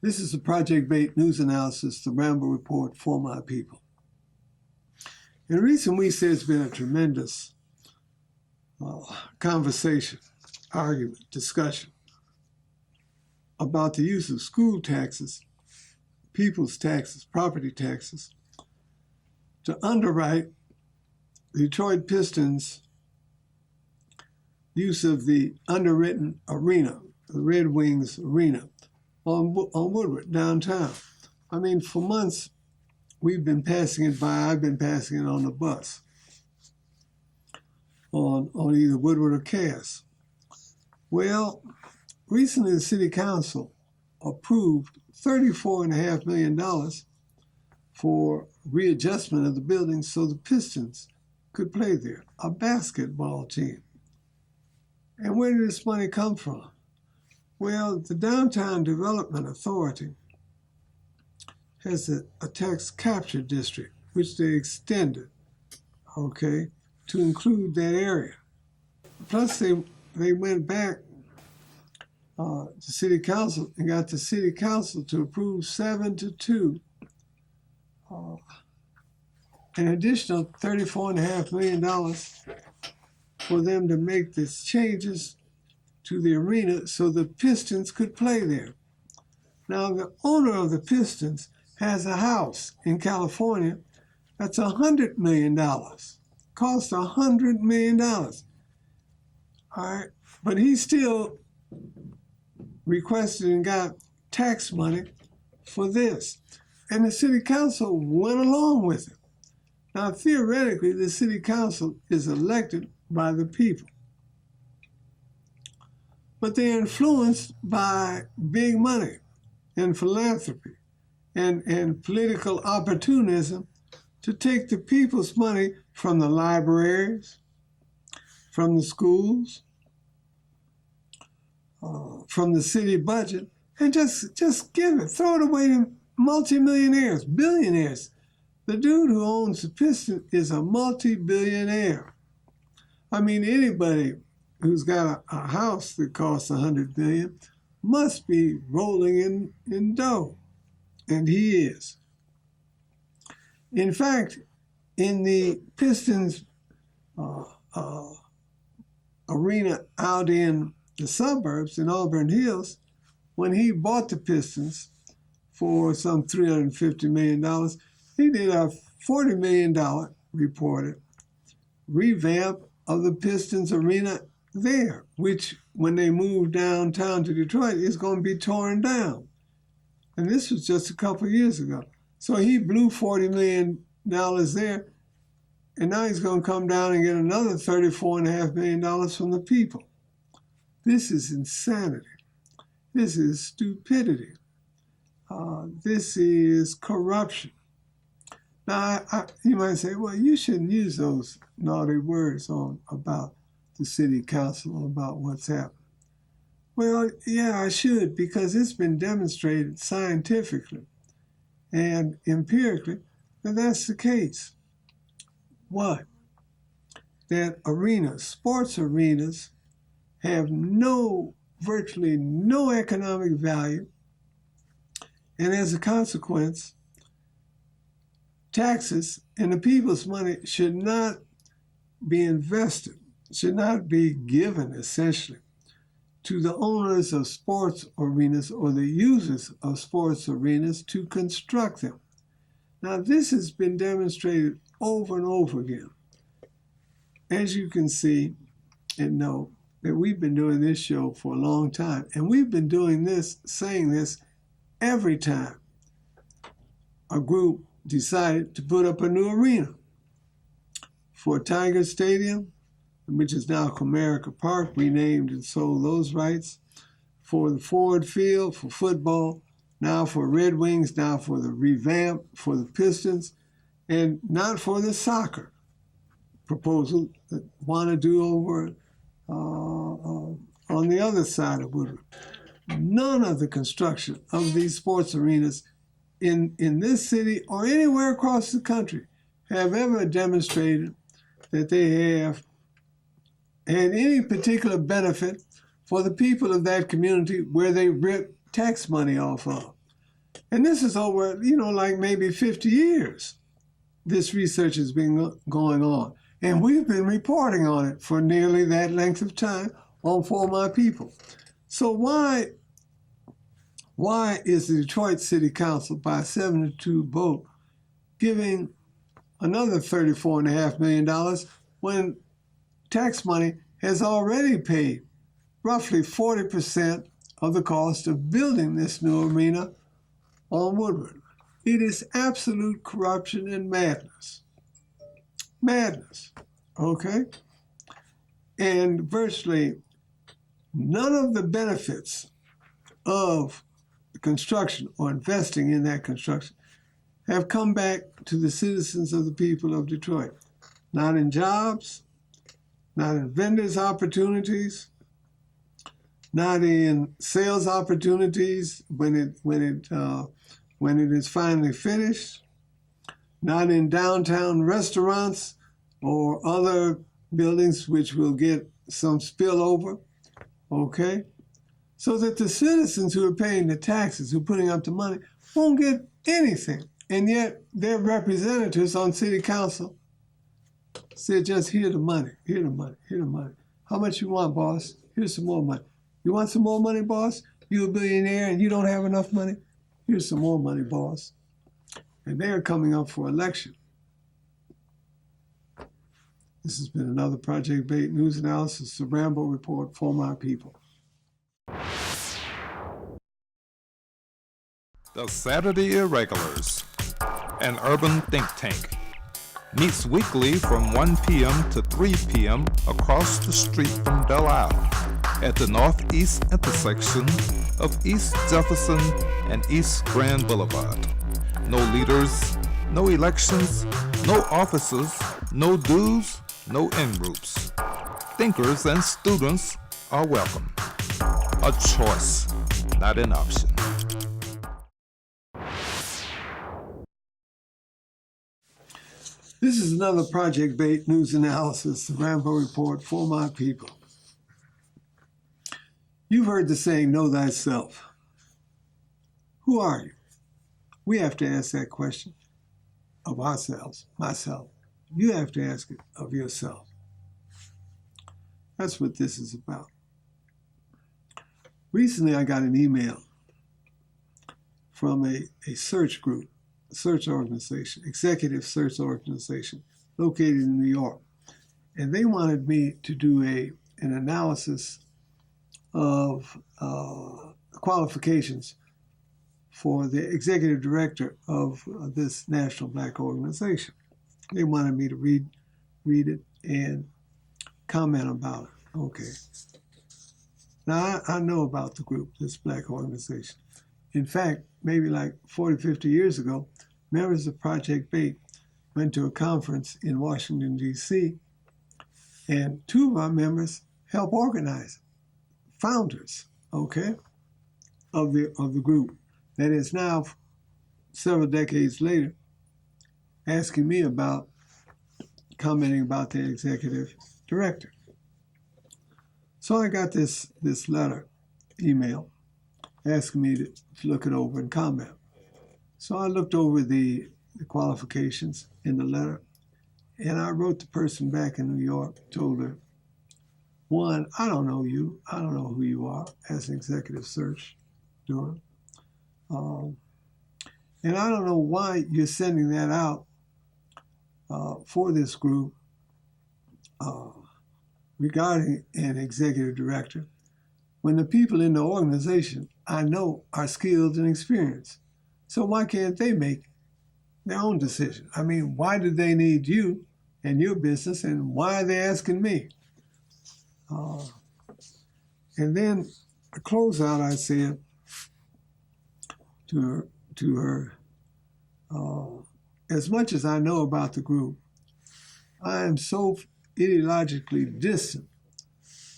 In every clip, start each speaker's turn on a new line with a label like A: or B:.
A: This is the Project B.A.I.T. news analysis, the Rambeau report for my people. In recent weeks, there's been a tremendous conversation, argument, discussion about the use of school taxes, people's taxes, property taxes, to underwrite the Detroit Pistons' use of the underwritten arena, the Red Wings arena, on Woodward, downtown. I mean, for months, we've been passing it by. I've been passing it on the bus on either Woodward or Cass. Well, recently the City Council approved $34.5 million for readjustment of the building so the Pistons could play there, a basketball team. And where did this money come from? Well, the Downtown Development Authority has a tax capture district, which they extended, to include that area. Plus, they went back to City Council and got the City Council to approve 7-2 an additional $34.5 million for them to make these changes to the arena so the Pistons could play there. Now, the owner of the Pistons has a house in California that's $100 million. Cost $100 million. All right, but he still requested and got tax money for this. And the City Council went along with it. Now, theoretically, the City Council is elected by the people. But they're influenced by big money and philanthropy and political opportunism to take the people's money from the libraries, from the schools, from the city budget, and just give it, throw it away to multimillionaires, billionaires. The dude who owns the Piston is a multi-billionaire. I mean, anybody who's got a house that costs $100 billion must be rolling in dough, and he is. In fact, in the Pistons arena out in the suburbs in Auburn Hills, when he bought the Pistons for some $350 million, he did a $40 million reported revamp of the Pistons arena there, which when they move downtown to Detroit is going to be torn down. And this was just a couple of years ago. So he blew $40 million there, and now he's going to come down and get another $34.5 million from the people. This is insanity. This is stupidity. This is corruption. Now, you might say, well, you shouldn't use those naughty words about the City Council, about what's happened. Well, yeah, I should, because it's been demonstrated scientifically and empirically that that's the case. What? That arenas, sports arenas, have virtually no economic value, and as a consequence, taxes and the people's money should not be invested, should not be given, essentially, to the owners of sports arenas or the users of sports arenas to construct them. Now, this has been demonstrated over and over again. As you can see and know, that we've been doing this show for a long time, and we've been doing this, saying this every time a group decided to put up a new arena for Tiger Stadium, which is now Comerica Park, renamed and sold those rights, for the Ford Field, for football, now for Red Wings, now for the revamp for the Pistons, and not for the soccer proposal that want to do over on the other side of Woodward. None of the construction of these sports arenas in this city or anywhere across the country have ever demonstrated that they have had any particular benefit for the people of that community where they rip tax money off of. And this is over, like maybe 50 years. This research has been going on. And we've been reporting on it for nearly that length of time on For My People. So why is the Detroit City Council by a 7-2 vote giving another $34.5 million when tax money has already paid roughly 40% of the cost of building this new arena on Woodward? It is absolute corruption and madness. Madness, okay? And virtually none of the benefits of construction or investing in that construction have come back to the citizens of the people of Detroit. Not in jobs, not in vendors' opportunities, not in sales opportunities when it is finally finished, not in downtown restaurants or other buildings which will get some spillover, okay? So that the citizens who are paying the taxes, who are putting up the money, won't get anything. And yet their representatives on city council said, just here the money, here the money, here the money. How much you want, boss? Here's some more money. You want some more money, boss? You're a billionaire and you don't have enough money? Here's some more money, boss. And they are coming up for election. This has been another Project B.A.I.T. News Analysis, the Rambeau Report for my people.
B: The Saturday Irregulars, an urban think tank, meets weekly from 1 p.m. to 3 p.m. across the street from Belle Isle at the northeast intersection of East Jefferson and East Grand Boulevard. No leaders, no elections, no officers, no dues, no in-groups. Thinkers and students are welcome. A choice, not an option.
A: This is another Project B.A.I.T. News Analysis, the Rambeau Report for my people. You've heard the saying, know thyself. Who are you? We have to ask that question of ourselves, myself. You have to ask it of yourself. That's what this is about. Recently, I got an email from a search group, search organization, executive search organization located in New York. And they wanted me to do an analysis of qualifications for the executive director of this national black organization. They wanted me to read it and comment about it. Okay. Now, I know about the group, this black organization. In fact, maybe like 40, 50 years ago, members of Project B.A.I.T. went to a conference in Washington, D.C., and two of our members helped organize, founders, okay, of the group that is now, several decades later, asking me about, commenting about the executive director. So I got this letter, email, asking me to look it over and comment. So I looked over the qualifications in the letter, and I wrote the person back in New York, told her, one, I don't know you. I don't know who you are as an executive search doer. And I don't know why you're sending that out for this group regarding an executive director when the people in the organization I know are skilled and experienced. So why can't they make their own decision? I mean, why do they need you and your business, and why are they asking me? And then to close out, I said to her, as much as I know about the group, I am so ideologically distant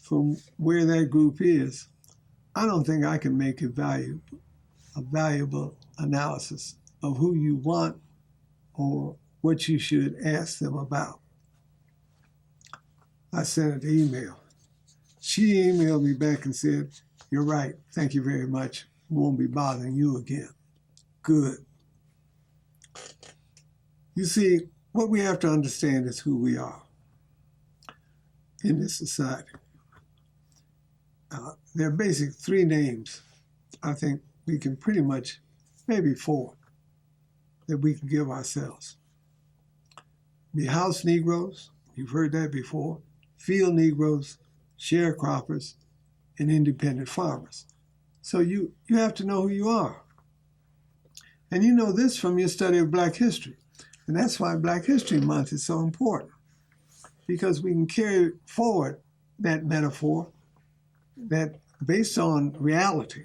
A: from where that group is, I don't think I can make a valuable analysis of who you want or what you should ask them about. I sent her the email. She emailed me back and said, you're right, thank you very much. We won't be bothering you again. good. You see, what we have to understand is who we are in this society. There are basic three names I think we can pretty much, maybe four, that we can give ourselves. Be house Negroes, you've heard that before, field Negroes, sharecroppers, and independent farmers. So you have to know who you are. And you know this from your study of Black history. And that's why Black History Month is so important, because we can carry forward that metaphor that based on reality.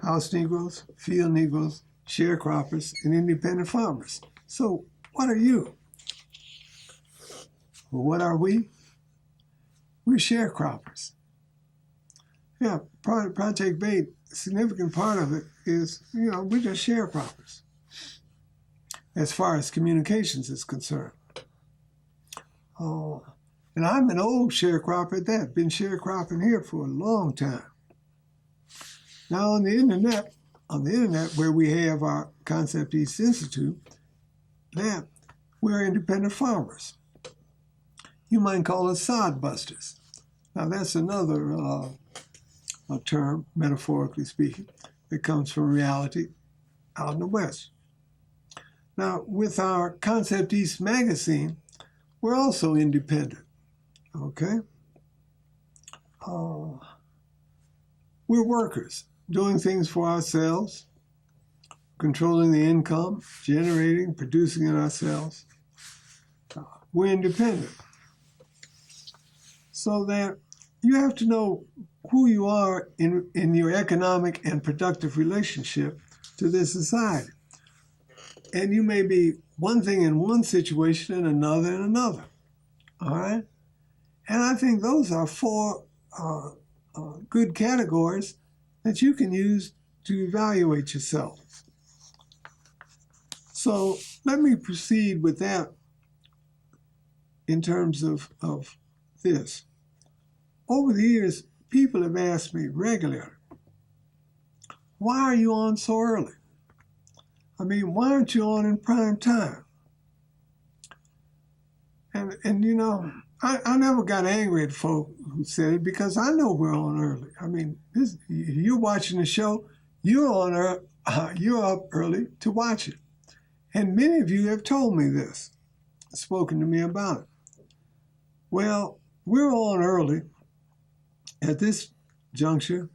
A: House Negroes, field Negroes, sharecroppers, and independent farmers. So what are you? Well, what are we? We're sharecroppers. Yeah, Project B.A.I.T, a significant part of it is, we're just sharecroppers as far as communications is concerned. Oh, and I'm an old sharecropper at that, been sharecropping here for a long time. Now on the internet where we have our Concept East Institute, we're independent farmers. You might call us sod busters. Now that's another a term, metaphorically speaking, that comes from reality out in the West. Now, with our Concept East magazine, we're also independent, okay? We're workers, doing things for ourselves, controlling the income, generating, producing it ourselves. We're independent. So that you have to know who you are in your economic and productive relationship to this society. And you may be one thing in one situation and another in another, all right? And I think those are four good categories that you can use to evaluate yourself. So let me proceed with that in terms of this. Over the years, people have asked me regularly, why are you on so early? I mean, why aren't you on in prime time? And I never got angry at folk who said it because I know we're on early. I mean, you're watching the show, you're up early to watch it. And many of you have told me this, spoken to me about it. Well, we're on early at this juncture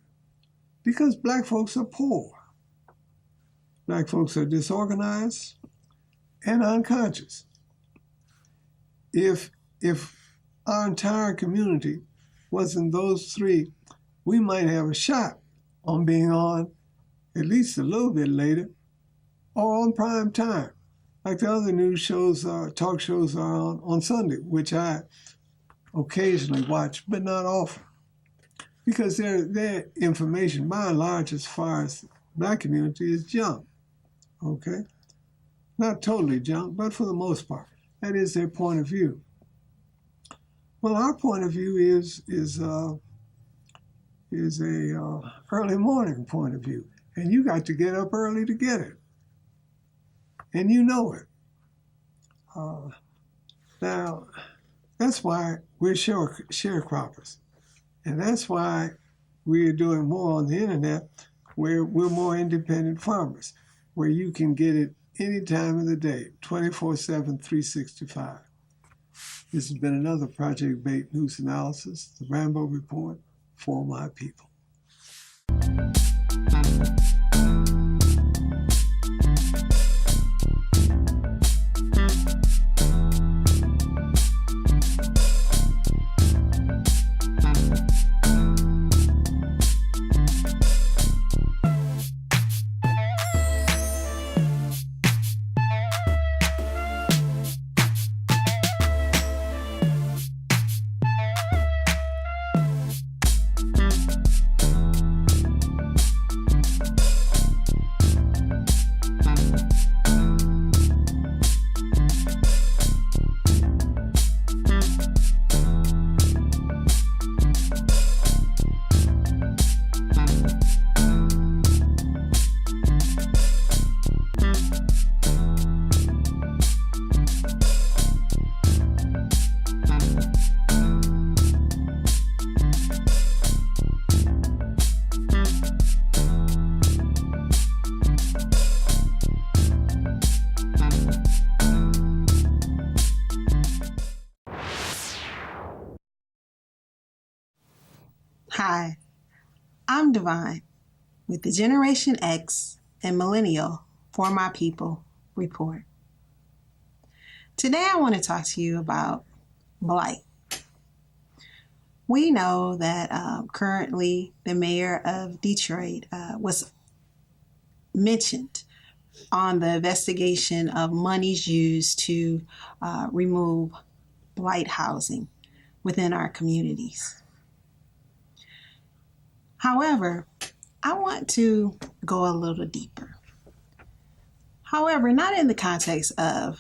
A: because Black folks are poor. Black folks are disorganized and unconscious. If our entire community wasn't those three, we might have a shot on being on at least a little bit later or on prime time, like the other news shows, talk shows are on Sunday, which I occasionally watch, but not often. Because their information, by and large, as far as the Black community, is junk, okay? Not totally junk, but for the most part. That is their point of view. Well, our point of view is a early morning point of view, and you got to get up early to get it, and you know it. Now, that's why we're sharecroppers. And that's why we're doing more on the internet, where we're more independent farmers, where you can get it any time of the day, 24/7, 365. This has been another Project B.A.I.T news analysis, the Rambeau Report, for my people.
C: Hi, I'm Divine with the Generation X and Millennial For My People report. Today I want to talk to you about blight. We know that currently the mayor of Detroit was mentioned on the investigation of monies used to remove blight housing within our communities. However, I want to go a little deeper. However, not in the context of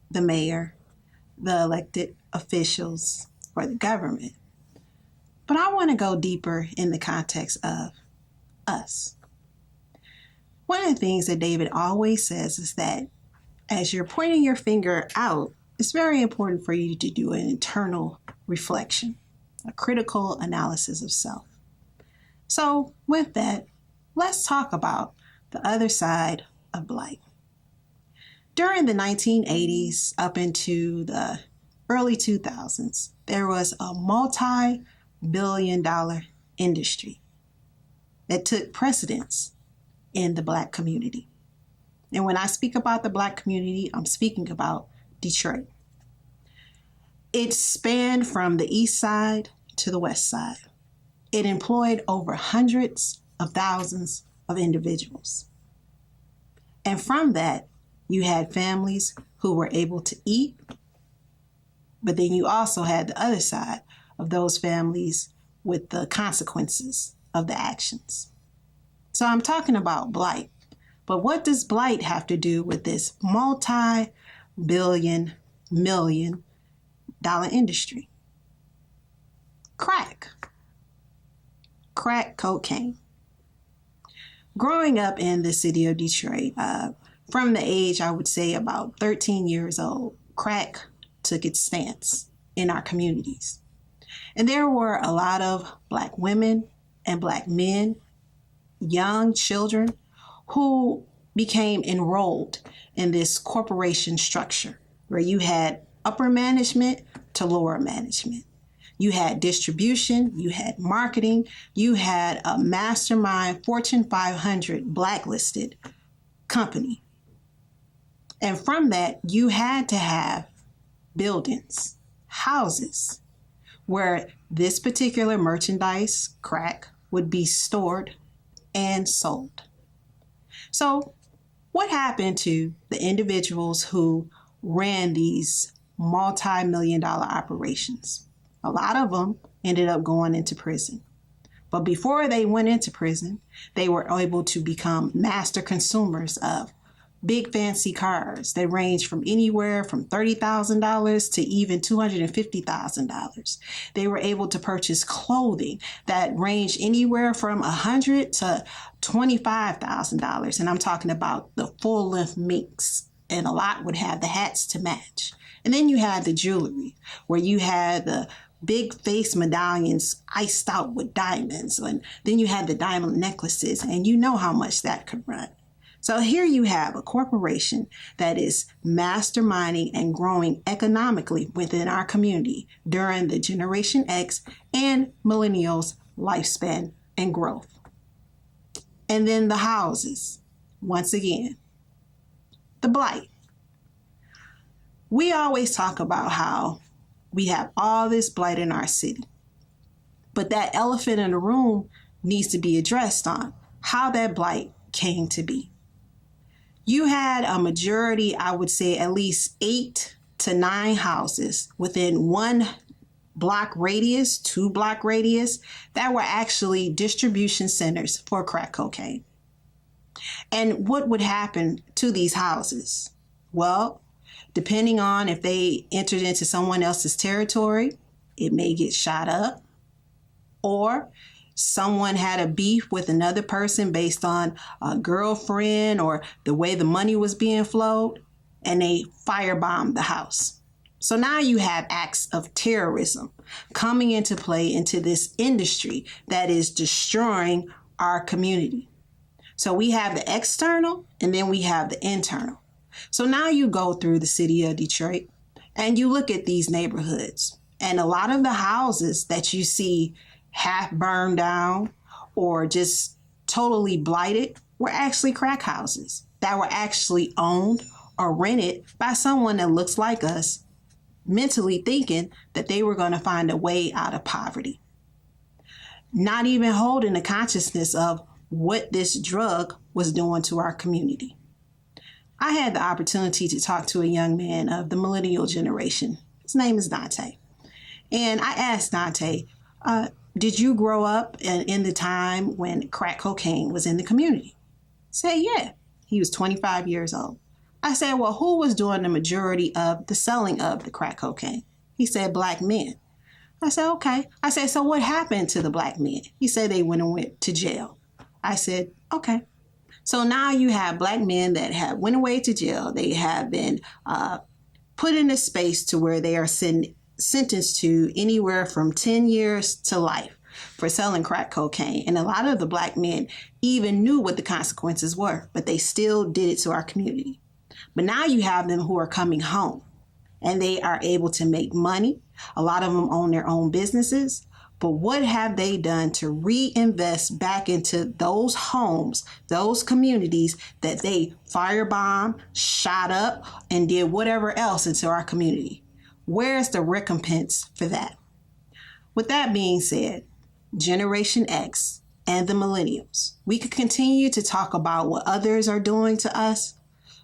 C: the mayor, the elected officials, or the government, but I want to go deeper in the context of us. One of the things that David always says is that as you're pointing your finger out, it's very important for you to do an internal reflection, a critical analysis of self. So with that, let's talk about the other side of blight. During the 1980s up into the early 2000s, there was a multi-billion-dollar industry that took precedence in the Black community. And when I speak about the Black community, I'm speaking about Detroit. It spanned from the east side to the west side. It employed over hundreds of thousands of individuals. And from that, you had families who were able to eat, but then you also had the other side of those families with the consequences of the actions. So I'm talking about blight. But what does blight have to do with this multi-billion-million-dollar industry? Crack cocaine. Growing up in the city of Detroit, from the age, I would say about 13 years old, crack took its stance in our communities. And there were a lot of Black women and Black men, young children, who became enrolled in this corporation structure where you had upper management to lower management. You had distribution, you had marketing, you had a mastermind Fortune 500 blacklisted company. And from that, you had to have buildings, houses, where this particular merchandise, crack, would be stored and sold. So what happened to the individuals who ran these multi-million-dollar operations? A lot of them ended up going into prison. But before they went into prison, they were able to become master consumers of big fancy cars that range from anywhere from $30,000 to even $250,000. They were able to purchase clothing that ranged anywhere from $100,000 to $25,000. And I'm talking about the full length minks, and a lot would have the hats to match. And then you had the jewelry, where you had the big face medallions iced out with diamonds. And then you had the diamond necklaces, and you know how much that could run. So here you have a corporation that is masterminding and growing economically within our community during the Generation X and Millennials lifespan and growth. And then the houses, once again, the blight. We always talk about how we have all this blight in our city, but that elephant in the room needs to be addressed on how that blight came to be. You had a majority, I would say at least 8 to 9 houses within 1 block radius, 2 block radius, that were actually distribution centers for crack cocaine. And what would happen to these houses? Well, depending on if they entered into someone else's territory, it may get shot up, or someone had a beef with another person based on a girlfriend or the way the money was being flowed, and they firebombed the house. So now you have acts of terrorism coming into play into this industry that is destroying our community. So we have the external and then we have the internal. So now you go through the city of Detroit and you look at these neighborhoods, and a lot of the houses that you see half burned down or just totally blighted were actually crack houses that were actually owned or rented by someone that looks like us, mentally thinking that they were going to find a way out of poverty, not even holding the consciousness of what this drug was doing to our community. I had the opportunity to talk to a young man of the millennial generation. His name is Dante. And I asked Dante, did you grow up in the time when crack cocaine was in the community? He said, yeah. He was 25 years old. I said, well, who was doing the majority of the selling of the crack cocaine? He said, black men. I said, okay. I said, so what happened to the black men? He said they went to jail. I said, okay. So now you have black men that have went away to jail. They have been put in a space to where they are sentenced to anywhere from 10 years to life for selling crack cocaine. And a lot of the black men even knew what the consequences were, but they still did it to our community. But now you have them who are coming home and they are able to make money. A lot of them own their own businesses. But what have they done to reinvest back into those homes, those communities that they firebombed, shot up, and did whatever else into our community? Where's the recompense for that? With that being said, Generation X and the millennials, we could continue to talk about what others are doing to us,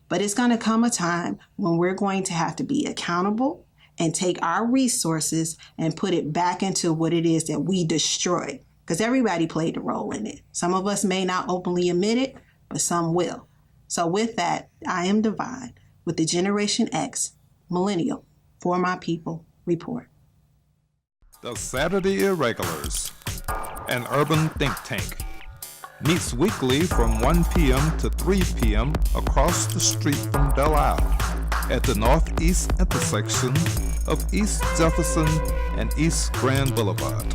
C: but it's going to come a time when we're going to have to be accountable and take our resources and put it back into what it is that we destroyed. Because everybody played a role in it. Some of us may not openly admit it, but some will. So with that, I am Divine with the Generation X Millennial For My People report.
B: The Saturday Irregulars, an urban think tank, meets weekly from 1 p.m. to 3 p.m. across the street from Belle Isle at the northeast intersection of East Jefferson and East Grand Boulevard.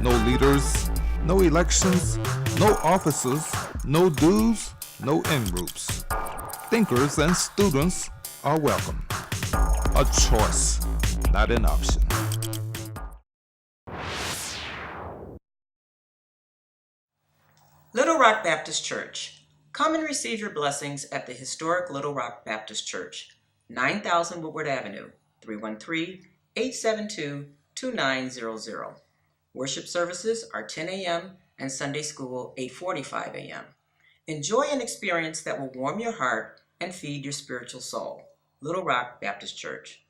B: No leaders, no elections, no officers, no dues, no in-groups. Thinkers and students are welcome. A choice, not an option.
D: Little Rock Baptist Church. Come and receive your blessings at the historic Little Rock Baptist Church, 9000 Woodward Avenue, 313-872-2900. Worship services are 10 a.m. and Sunday school 8:45 a.m. Enjoy an experience that will warm your heart and feed your spiritual soul. Little Rock Baptist Church.